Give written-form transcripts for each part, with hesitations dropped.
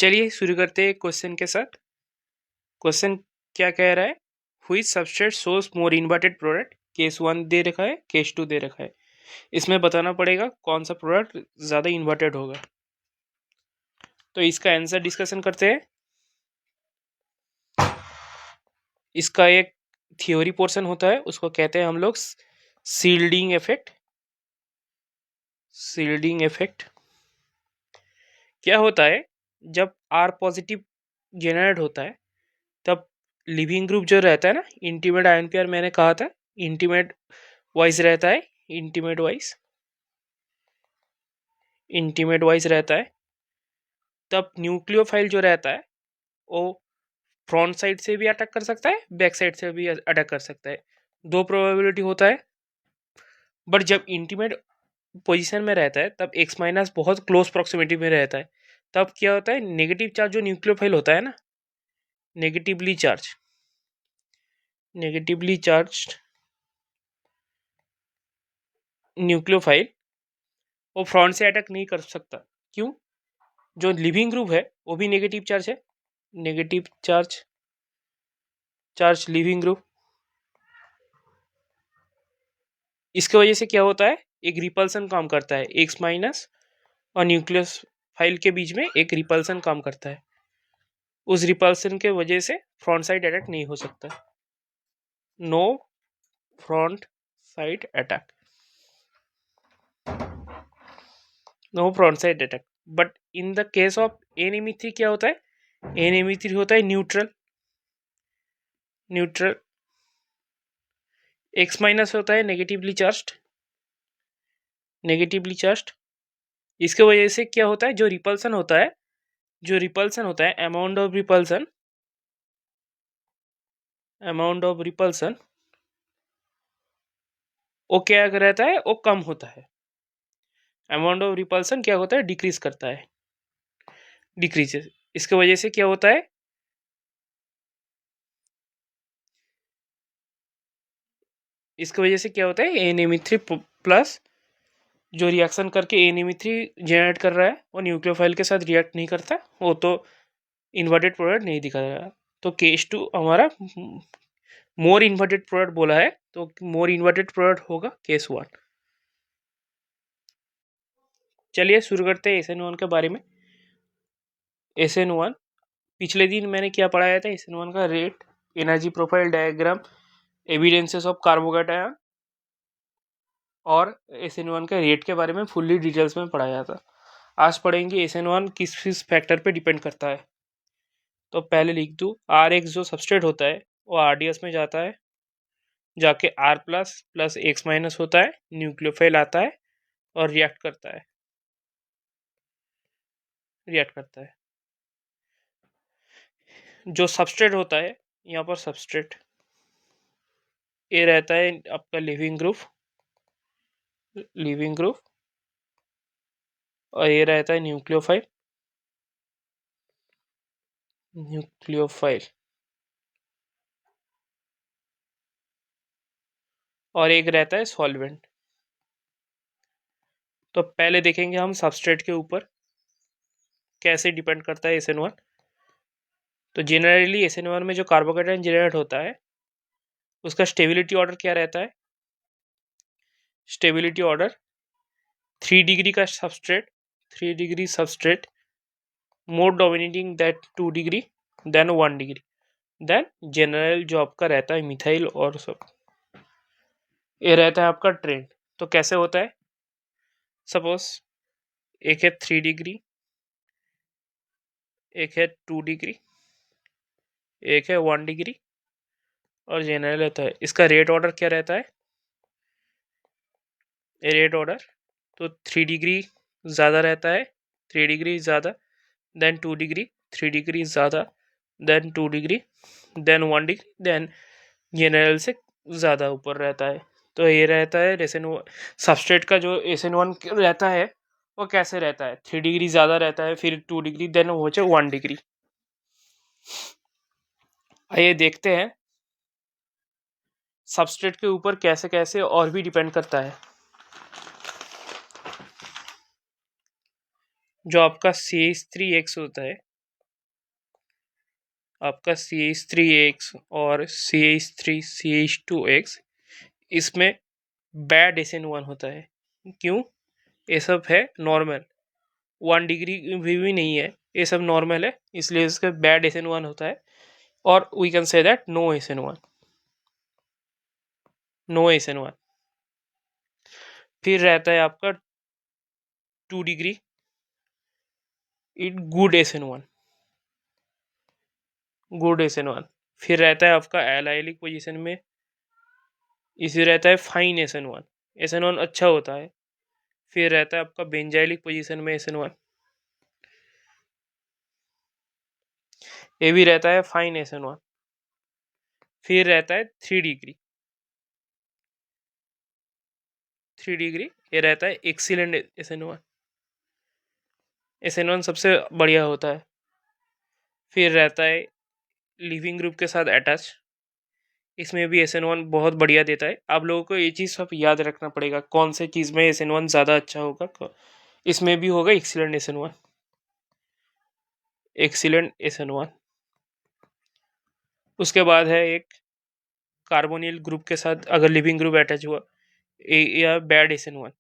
चलिए शुरू करते हैं क्वेश्चन के साथ। क्वेश्चन क्या कह रहा है, which substrate shows more inverted product. Case 1 दे रखा है, केस 2 दे रखा है। इसमें बताना पड़ेगा कौन सा प्रोडक्ट ज़्यादा इन्वर्टेड होगा। तो इसका आंसर डिस्कशन करते हैं। इसका एक थ्योरी पोर्शन होता है, उसको कहते हैं हम लोग शील्डिंग इफेक्ट। शील्डिंग इफेक्ट क्या होता है, जब आर पॉजिटिव जेनरेट होता है तब लिविंग ग्रुप जो रहता है ना, इंटीमेट आयन पेयर मैंने कहा था इंटीमेट वाइज रहता है। इंटीमेट वाइज रहता है। तब न्यूक्लियोफाइल जो रहता है वो फ्रंट साइड से भी अटैक कर सकता है, बैक साइड से भी अटैक कर सकता है। दो प्रोबेबिलिटी होता है। बट जब इंटीमेट पोजीशन में रहता है तब एक्स माइनस बहुत क्लोज प्रॉक्सिमिटी में रहता है। तब क्या होता है, नेगेटिव चार्ज जो न्यूक्लियोफाइल होता है ना, नेगेटिवली चार्ज न्यूक्लियोफाइल वो फ्रंट से अटैक नहीं कर सकता। क्यों? जो लिविंग ग्रुप है वो भी नेगेटिव चार्ज है। Negative charge leaving group. इसके वजह से क्या होता है, एक रिपल्सन काम करता है। एक्स माइनस और न्यूक्लियस फाइल के बीच में एक रिपल्सन काम करता है। उस रिपल्सन के वजह से फ्रंट साइड अटैक नहीं हो सकता। No front side attack, no front side attack. But in the case of NMe3 क्या होता है, NMe3 होता है न्यूट्रल। एक्स माइनस होता है नेगेटिवली चार्ज्ड। इसके वजह से क्या होता है, जो रिपल्सन होता है अमाउंट ऑफ रिपल्सन वो क्या रहता है, वो कम होता है। अमाउंट ऑफ रिपल्सन क्या होता है, डिक्रीज करता है, डिक्रीजेस। इसके वजह से क्या होता है, NMe3 प्लस जो रिएक्शन करके NMe3 जनरेट कर रहा है वो न्यूक्लियोफाइल के साथ रिएक्ट नहीं करता, वो तो इन्वर्टेड प्रोडक्ट नहीं दिखा रहा। तो केस 2 हमारा मोर इन्वर्टेड प्रोडक्ट बोला है, तो मोर इन्वर्टेड प्रोडक्ट होगा केस 1। चलिए शुरू करते हैं SN1 के बारे में। SN1 पिछले दिन मैंने क्या पढ़ाया था, SN1 का rate, energy profile diagram, evidences of carbocation और SN1 के रेट के बारे में फुल्ली डिटेल्स में पढ़ाया था। आज पढ़ेंगे SN1 किस फैक्टर पे डिपेंड करता है। तो पहले लिख दूँ, RX जो सबस्ट्रेट होता है वो RDS में जाता है, जाके R प्लस X माइनस होता है, न्यूक्लियोफाइल आता है और रिएक्ट करता है। जो सबस्ट्रेट होता है, यहाँ पर सबस्ट्रेट ये रहता है आपका लिविंग ग्रुप और ये रहता है न्यूक्लियोफाइल और एक रहता है सॉल्वेंट। तो पहले देखेंगे हम सबस्ट्रेट के ऊपर कैसे डिपेंड करता है SN1। तो जनरली SN1 में जो कार्बोकैटायन जनरेट होता है उसका स्टेबिलिटी ऑर्डर क्या रहता है, स्टेबिलिटी ऑर्डर 3 डिग्री का सबस्ट्रेट, 3 degree substrate more dominating that 2 degree than 1 degree than general जो आपका रहता है मिथाइल और सब, ये रहता है आपका ट्रेंड। तो कैसे होता है, सपोज एक है 3 डिग्री, एक है 2 डिग्री, एक है 1 डिग्री और जनरल रहता है। इसका रेट ऑर्डर क्या रहता है, रेट ऑर्डर तो 3 डिग्री ज़्यादा रहता है, 3 डिग्री ज़्यादा देन 2 डिग्री, 3 डिग्री ज़्यादा than 2 degree than 1 degree than general से ज़्यादा ऊपर रहता है। तो ये रहता है SN1 सबस्ट्रेट का जो SN1 रहता है वो कैसे रहता है, 3 डिग्री ज़्यादा रहता है, फिर 2 डिग्री देन वो 1 डिग्री। आइए देखते हैं सबस्ट्रेट के ऊपर कैसे कैसे और भी डिपेंड करता है। जो आपका CH3X होता है आपका CH3X और CH3CH2X, इसमें बैड SN1 होता है। क्यों? ये सब है नॉर्मल, 1 डिग्री भी नहीं है, ये सब नॉर्मल है, इसलिए इसका बैड SN1 होता है। और we can say that no SN1, no SN1। फिर रहता है आपका 2 degree, it good SN1, good SN1। फिर रहता है आपका एलाइलिक पोजीशन में, इसे रहता है फाइन SN1, SN1 अच्छा होता है। फिर रहता है आपका बेंजाइलिक पोजीशन में SN1, ये भी रहता है फाइन SN1। फिर रहता है 3 डिग्री, 3 डिग्री, ये रहता है एक्सीलेंट SN1, SN1 सबसे बढ़िया होता है। फिर रहता है लिविंग ग्रुप के साथ अटैच, इसमें भी SN1 बहुत बढ़िया देता है। आप लोगों को ये चीज़ सब याद रखना पड़ेगा, कौन से चीज़ में SN1 ज़्यादा अच्छा होगा। इसमें भी होगा एक्सीलेंट SN1, एक्सीलेंट SN1। उसके बाद है एक कार्बोनिल ग्रुप के साथ अगर लिविंग ग्रुप अटैच हुआ, या बैड SN1,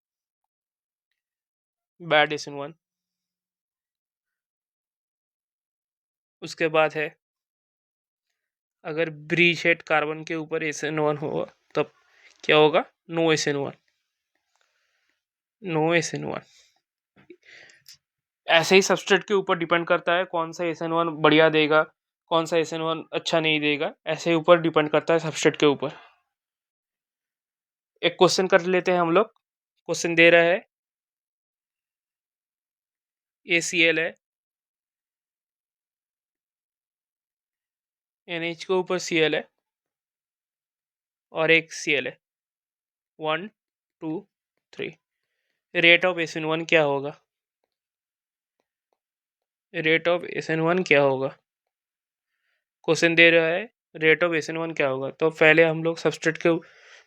बैड SN1। उसके बाद है अगर ब्रीच हेड कार्बन के ऊपर SN1 होगा, तब क्या होगा? No SN1, no SN1। ऐसे ही सबस्ट्रेट के ऊपर डिपेंड करता है कौन सा SN1 बढ़िया देगा, कौन सा SN1 अच्छा नहीं देगा, ऐसे ऊपर डिपेंड करता है सबस्ट्रेट के ऊपर। एक क्वेश्चन कर लेते हैं हम लोग। क्वेश्चन दे रहा है ACl है, NH के ऊपर Cl है और एक Cl है, 1 2 3। रेट ऑफ SN1 क्या होगा? रेट ऑफ SN1 क्या होगा? क्वेश्चन दे रहा है रेट ऑफ SN1 क्या होगा। तो पहले हम लोग सबस्ट्रेट के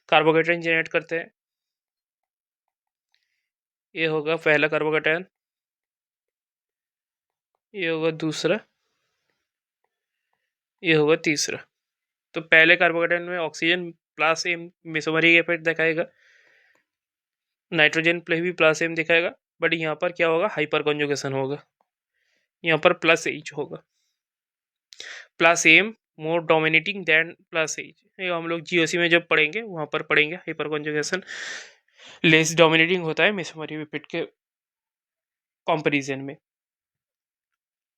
कार्बोकेटायन जनरेट करते हैं। ये होगा पहला कार्बोकेटायन, ये होगा दूसरा, ये होगा तीसरा। तो पहले कार्बोकेटायन में oxygen plus M mesomeric effect दिखाएगा, नाइट्रोजन प्लस भी प्लस एम दिखाएगा, बट यहाँ पर क्या होगा? हाइपर कॉन्जुगेशन होगा, यहाँ पर प्लस एच होगा, plus M more dominating than plus H. ये हम लोग GOC में जब पढ़ेंगे वहाँ पर पढ़ेंगे, हाइपर कॉन्जुगेशन लेस डोमिनेटिंग होता है मेसोमरी इफेक्ट के कंपैरिजन में।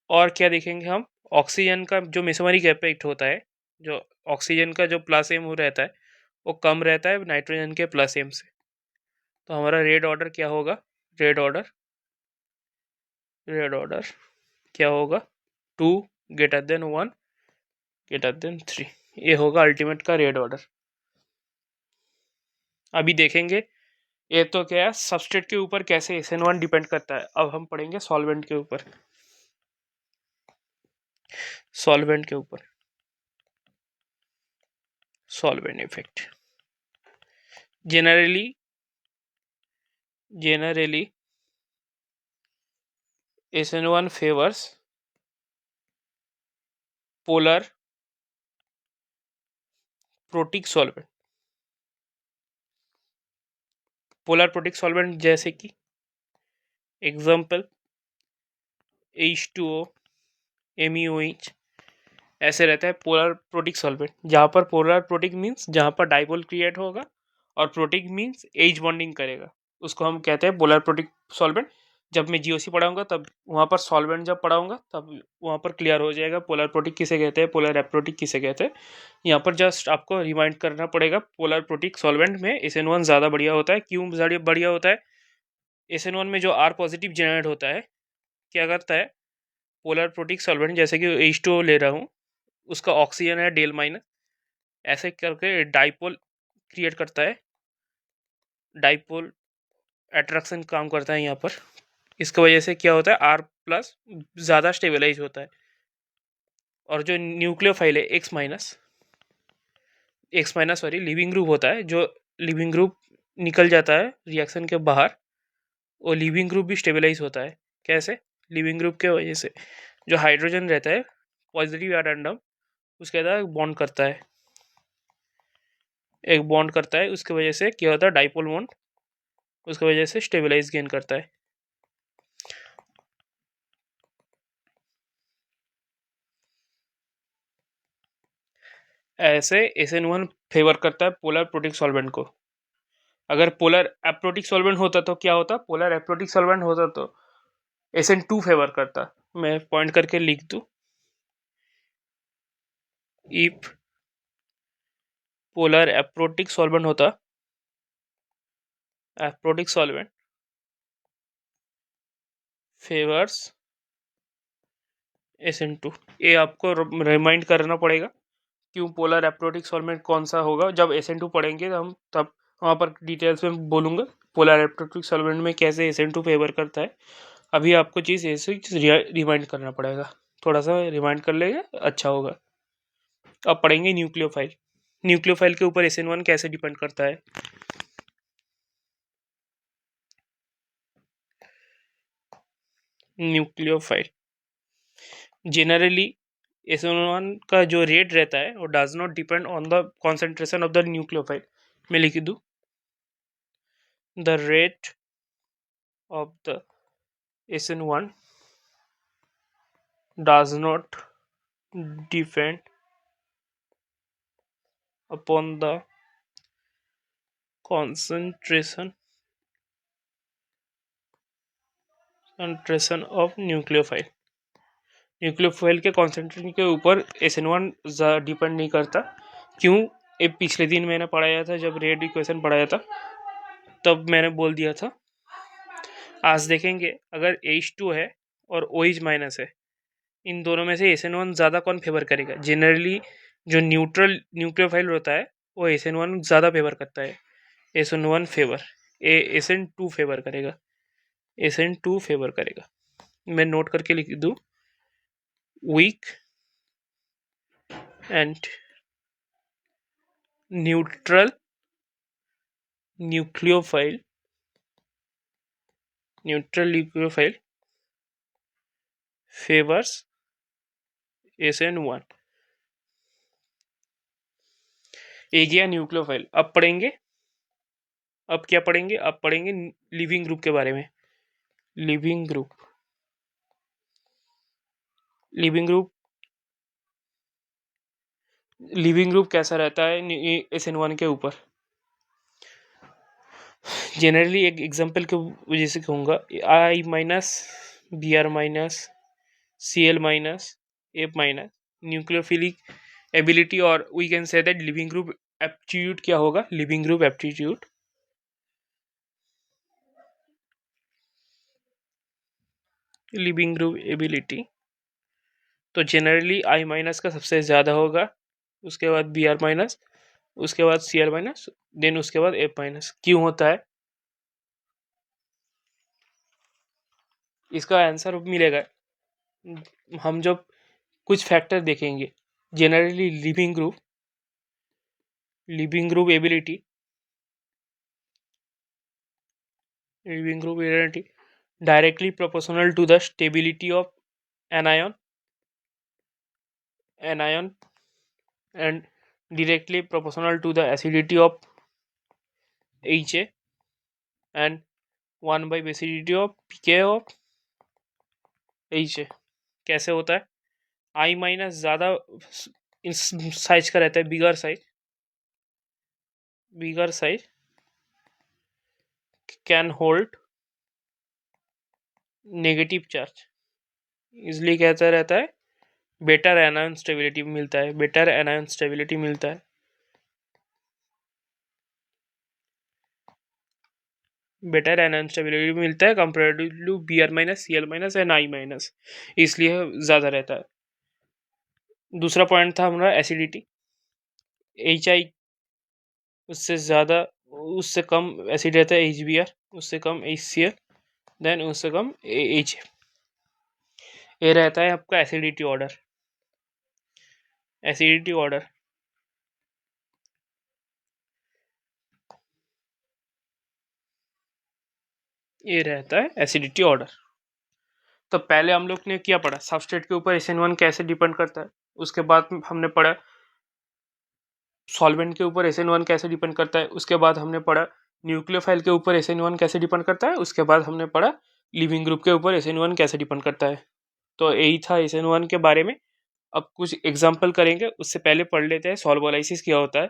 और क्या देखेंगे हम? ऑक्सीजन का जो मेसोमरिक इफेक्ट होता है, जो ऑक्सीजन का जो प्लस एम रहता है वो कम रहता है नाइट्रोजन के प्लस एम से। तो हमारा रेड ऑर्डर क्या होगा? रेड ऑर्डर, रेड ऑर्डर क्या होगा? 2 ग्रेटर देन 1 ग्रेटर देन 3, ये होगा अल्टीमेट का रेड ऑर्डर। अभी देखेंगे ये तो क्या है, सबस्ट्रेट के ऊपर कैसे SN1 डिपेंड करता है। अब हम पढ़ेंगे सॉल्वेंट के ऊपर, सॉल्वेंट के ऊपर, solvent effect. generally SN1 favors polar protic solvent, polar protic solvent जैसे कि एग्जाम्पल H2O, MeOH, ऐसे रहता है पोलर प्रोटिक सॉल्वेंट। जहाँ पर पोलर प्रोटिक मीन्स जहाँ पर डाइपोल क्रिएट होगा और प्रोटिक मीन्स एज बॉन्डिंग करेगा, उसको हम कहते हैं पोलर प्रोटिक सॉल्वेंट। जब मैं GOC पढ़ाऊंगा तब वहाँ पर सॉल्वेंट जब पढ़ाऊंगा तब वहाँ पर क्लियर हो जाएगा पोलर प्रोटिक किसे कहते हैं, पोलर एप्रोटिक किसे कहते हैं। यहाँ पर जस्ट आपको रिमाइंड करना पड़ेगा, पोलर प्रोटिक सॉल्वेंट में SN1 ज़्यादा बढ़िया होता है। क्यों बढ़िया होता है? SN1 में जो R पॉजिटिव जनरेट होता है, क्या करता है पोलर प्रोटिक सॉल्वेंट, जैसे कि H2O ले रहा हूँ, उसका ऑक्सीजन है डेल माइनस, ऐसे करके डाइपोल क्रिएट करता है, डाइपोल अट्रैक्शन काम करता है यहाँ पर। इसकी वजह से क्या होता है? R प्लस ज़्यादा स्टेबलाइज होता है। और जो न्यूक्लियोफाइल है x minus sorry leaving group होता है, जो लिविंग ग्रुप निकल जाता है रिएक्शन के बाहर, वो लिविंग ग्रुप भी स्टेबलाइज होता है। कैसे? लिविंग ग्रुप के वजह से जो हाइड्रोजन रहता है पॉजिटिव या रैंडम, उसके बाद बॉन्ड करता है, एक बॉन्ड करता है, उसकी वजह से क्या होता है, डाइपोल बॉन्ड, उसकी वजह से स्टेबलाइज गेन करता है। ऐसे SN1 फेवर करता है पोलर प्रोटिक सॉल्वेंट को। अगर पोलर एप्रोटिक सॉल्वेंट होता तो क्या होता, पोलर एप्रोटिक सॉल्वेंट होता तो SN2 फेवर करता। मैं पॉइंट करके लिख दूं, इफ पोलर एप्रोटिक सॉल्वेंट होता, एप्रोटिक सॉल्वेंट फेवर्स SN2। ये आपको रिमाइंड करना पड़ेगा क्यों पोलर एप्रोटिक सॉल्वेंट कौन सा होगा। जब SN2 पढ़ेंगे तो हम तब वहाँ पर डिटेल्स में बोलूँगा पोलर एप्रोटिक सॉल्वेंट में कैसे SN2 फेवर करता है। अभी आपको चीज़ ऐसे रिमाइंड करना पड़ेगा, थोड़ा सा रिमाइंड कर लेगा अच्छा होगा। अब पढ़ेंगे न्यूक्लियोफाइल। न्यूक्लियोफाइल के ऊपर SN1 कैसे डिपेंड करता है। न्यूक्लियोफाइल जनरली SN1 का जो रेट रहता है वो does not depend on the concentration of the nucleophile. मैं लिख दूँ, the rate of the SN1 does not depend upon the concentration of nucleophile. Nucleophile के कॉन्सेंट्रेशन के ऊपर SN1 डिपेंड नहीं करता। क्यों, ये पिछले दिन मैंने पढ़ाया था, जब रेट इक्वेशन पढ़ाया था तब मैंने बोल दिया था। आज देखेंगे अगर H2 है और OH माइनस है, इन दोनों में से SN1 ज़्यादा कौन फेवर करेगा। जनरली जो न्यूट्रल न्यूक्लियोफाइल होता है वो SN1 ज़्यादा फेवर करता है। SN1 फेवर, SN2 फेवर करेगा, SN2 फेवर करेगा। मैं नोट करके लिख दूँ, weak and neutral nucleophile favours SN1। एक गया न्यूक्लियोफाइल। अब पढ़ेंगे, अब क्या पढ़ेंगे, अब पढ़ेंगे लिविंग ग्रुप के बारे में। Leaving group, leaving group, leaving group कैसा रहता है SN1 के ऊपर। जनरली एक एग्जांपल के वजह से कहूँगा, I minus Br minus Cl minus F minus nucleophilic ability, और we can say that leaving group aptitude क्या होगा, leaving group aptitude. Leaving group ability तो जनरली I माइनस का सबसे ज़्यादा होगा, उसके बाद Br माइनस, उसके बाद Cl माइनस, देन उसके बाद F माइनस। क्यों होता है, इसका आंसर मिलेगा हम जब कुछ फैक्टर देखेंगे। Generally living group ability directly proportional to the stability of anion and directly proportional to the acidity of Ha and 1 by acidity of pK of Ha। कैसे होता है, I माइनस ज़्यादा साइज का रहता है, bigger size can hold negative charge, इसलिए कहता रहता है बेटर एनायन स्टेबिलिटी मिलता है, बेटर एनायन स्टेबिलिटी मिलता है, बेटर एनायन स्टेबिलिटी मिलता है comparative to Br minus Cl minus and I minus, इसलिए ज़्यादा रहता है। दूसरा पॉइंट था हमारा एसिडिटी। HI उससे ज़्यादा, उससे कम एसिड रहता है HBr, उससे कम HCl, देन उससे कम H। ये रहता है आपका एसिडिटी ऑर्डर। एसिडिटी ऑर्डर ये रहता है एसिडिटी ऑर्डर। तो पहले हम लोग ने क्या पढ़ा, सबस्ट्रेट के ऊपर SN1 कैसे डिपेंड करता है। उसके बाद हमने पढ़ा सॉल्वेंट के ऊपर SN1 कैसे डिपेंड करता है। उसके बाद हमने पढ़ा न्यूक्लियोफाइल के ऊपर SN1 कैसे डिपेंड करता है। उसके बाद हमने पढ़ा लिविंग ग्रुप के ऊपर SN1 कैसे डिपेंड करता है। तो यही था SN1 के बारे में। अब कुछ एग्जाम्पल करेंगे, उससे पहले पढ़ लेते हैं सॉल्वोलाइसिस क्या होता है।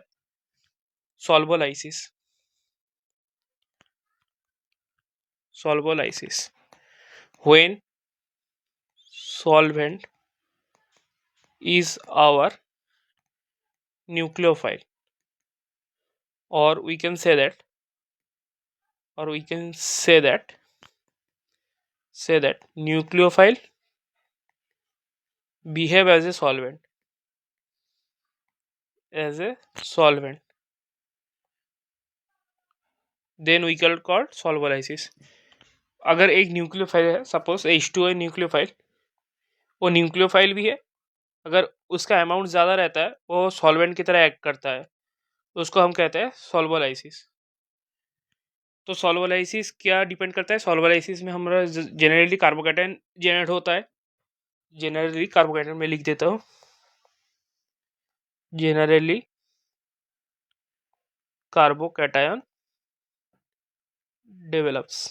सॉल्वोलाइसिस, सॉल्वोलाइसिस, when solvent is our nucleophile, or we can say that, or we can say that nucleophile behave as a solvent, as a solvent, then we can call solvolysis. अगर एक न्यूक्लियोफाइल है, सपोज H2 है nucleophile, वो nucleophile भी है, अगर उसका amount ज़्यादा रहता है वो सॉल्वेंट की तरह एक्ट करता है, तो उसको हम कहते हैं सॉल्वोलाइसिस। तो सॉल्वोलाइसिस क्या डिपेंड करता है, सॉल्वोलाइसिस में हमारा जनरली कार्बोकैटायन जनरेट होता है। जनरली कार्बोकैटायन में लिख देता हूँ, जनरली कार्बोकैटायन डेवलप्स।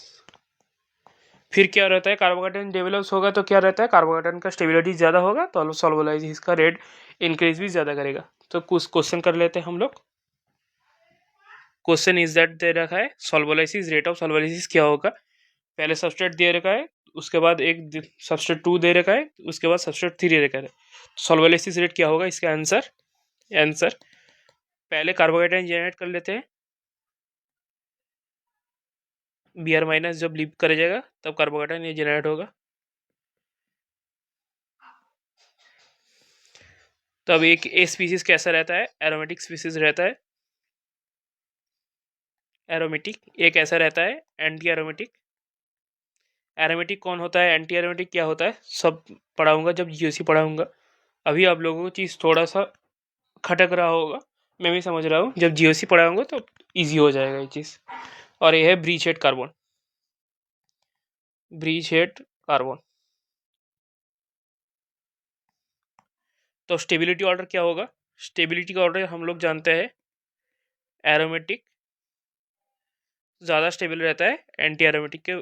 फिर क्या रहता है, कार्बोकैटायन डेवलप्स होगा तो क्या रहता है, कार्बोकैटायन का स्टेबिलिटी ज़्यादा होगा तो सॉल्वोलाइसिस का रेट इंक्रीज भी ज़्यादा करेगा। तो कुछ क्वेश्चन कर लेते हैं हम लोग। क्वेश्चन इज दैट दे रखा है सॉल्वोलाइसिस, रेट ऑफ सॉल्वोलाइसिस क्या होगा। पहले सबस्ट्रेट दे रखा है, उसके बाद एक सबस्ट्रेट 2 दे रखा है, उसके बाद सबस्ट्रेट 3 दे रखा है। सॉल्वोलाइसिस रेट क्या होगा, इसका आंसर पहले कार्बोकैटायन जनरेट कर लेते हैं। Br- जब लीव कर जाएगा तब कार्बोकैटायन ये जनरेट होगा। तब एक ए स्पीसीज कैसा रहता है, एरोमेटिक स्पीसीज रहता है। एरोमेटिक एक ऐसा रहता है एंटी एरोमेटिक। एरोमेटिक कौन होता है, एंटी एरोमेटिक क्या होता है, सब पढ़ाऊंगा जब GOC पढ़ाऊंगा। अभी आप लोगों को चीज़ थोड़ा सा खटक रहा होगा, मैं भी समझ रहा हूँ, जब GOC पढ़ाऊंगा तो इजी हो जाएगा ये चीज़। और ये है breach head carbon, breach head carbon. तो स्टेबिलिटी ऑर्डर क्या होगा, स्टेबिलिटी का ऑर्डर हम लोग जानते हैं, एरोमेटिक ज़्यादा स्टेबल रहता है एंटी एरोमेटिक के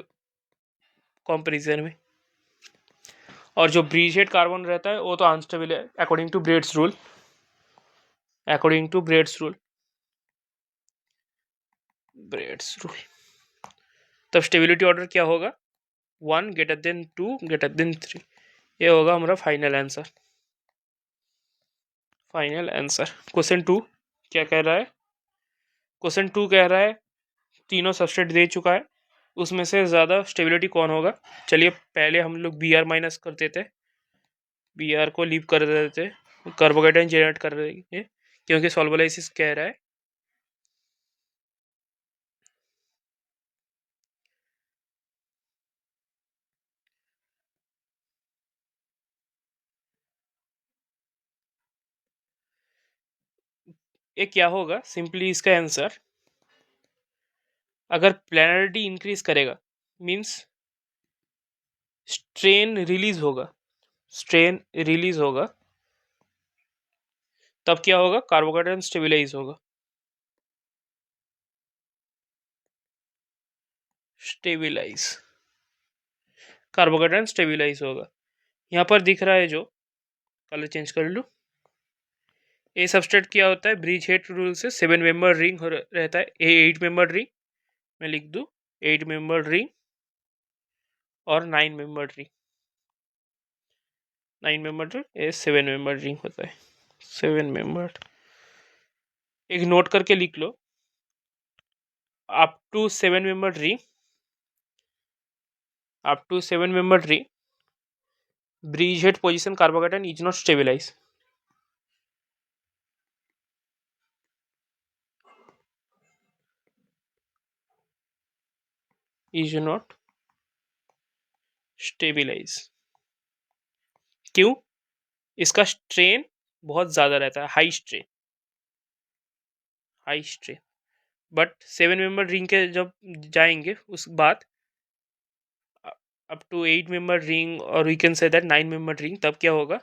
कंपैरिजन में, और जो ब्रीच हेड कार्बन रहता है वो तो अनस्टेबल है according to Bredt's rule, according to Bredt's rule. तब स्टेबिलिटी ऑर्डर क्या होगा, 1 ग्रेटर देन 2 ग्रेटर देन 3। ये होगा हमारा फाइनल आंसर। क्वेश्चन 2 क्या कह रहा है, क्वेश्चन 2 कह रहा है तीनों सबस्ट्रेट दे चुका है, उसमें से ज़्यादा स्टेबिलिटी कौन होगा। चलिए पहले हम लोग Br- कर देते, Br को लीव कर देते, कार्बोकैटायन जनरेट कर रहे हैं क्योंकि सॉल्वोलाइसिस कह रहा है। ये क्या होगा, सिंपली इसका आंसर, अगर प्लैनरिटी इंक्रीज करेगा मींस स्ट्रेन रिलीज होगा, स्ट्रेन रिलीज होगा, तब क्या होगा, कार्बोकैटायन स्टेबिलाईज होगा, स्टेबिलाईज, कार्बोकैटायन स्टेबिलाईज होगा। यहाँ पर दिख रहा है जो, कलर चेंज कर लूँ, ए सबस्ट्रेट क्या होता है, ब्रिज हेड रूल से 7 मेंबर रिंग रहता है, ए 8 मेंबर रिंग, मैं लिख दूँ 8 मेंबर रिंग और 9 member ring, 9 member ring, a 7 member ring होता है, 7 मेंबर। एक नोट करके लिख लो, up to 7 member ring, up to 7 member ring, bridgehead position carbocation is not stabilized, is not stabilize। क्यों, इसका स्ट्रेन बहुत ज़्यादा रहता है, high strain, high strain. But 7 member ring के जब जाएंगे उस बाद अप टू 8 मेंबर रिंग और we can say that 9 member ring, तब क्या होगा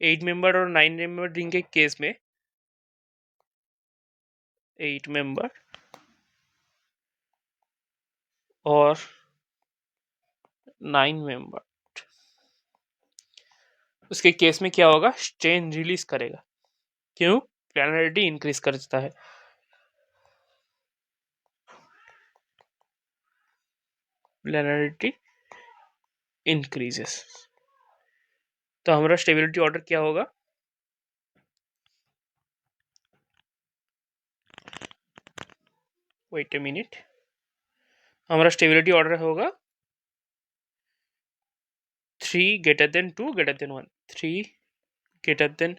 8 मेंबर और 9 मेंबर रिंग के केस में 8 मेंबर और 9 मेंबर, उसके केस में क्या होगा स्ट्रेन रिलीज करेगा। क्यों? प्लानरिटी इंक्रीज करता है। प्लानरिटी इंक्रीजेस, तो हमारा स्टेबिलिटी ऑर्डर क्या होगा वेट ए मिनट, हमारा स्टेबिलिटी ऑर्डर होगा 3 greater than 2 greater than 1, 3 greater than,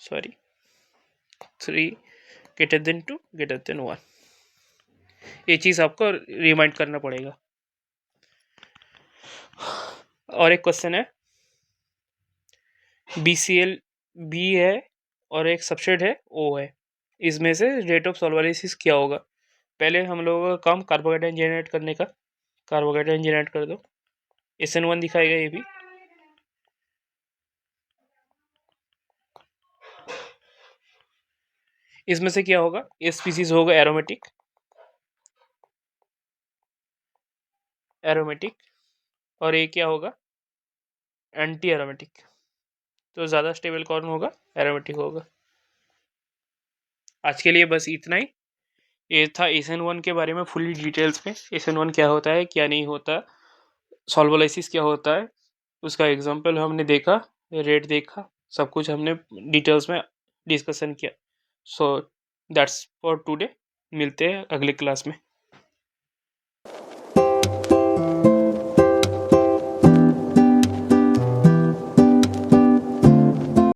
sorry 3 greater than 2 greater than 1। ये चीज आपको रिमाइंड करना पड़ेगा। और एक क्वेश्चन है BCl B है और एक सबसेट है O है, इसमें से रेट ऑफ सॉल्वोलिसिस क्या होगा। पहले हम लोगों का काम कार्बोकेटाइन जनरेट करने का, कार्बोकेटाइन जनरेट कर दो, SN1 दिखाएगा ये भी। इसमें से क्या होगा, ये स्पीसीज होगा एरोमेटिक, एरोमेटिक, और ये क्या होगा एंटी एरोमेटिक। तो ज़्यादा स्टेबल कौन होगा, एरोमेटिक होगा। आज के लिए बस इतना ही। ये था SN1 के बारे में फुली डिटेल्स में, SN1 क्या होता है क्या नहीं होता, सॉल्वोलाइसिस क्या होता है, उसका एग्जांपल हमने देखा, रेट देखा, सब कुछ हमने डिटेल्स में डिस्कशन किया। सो दैट्स फॉर टुडे, मिलते हैं अगले क्लास में।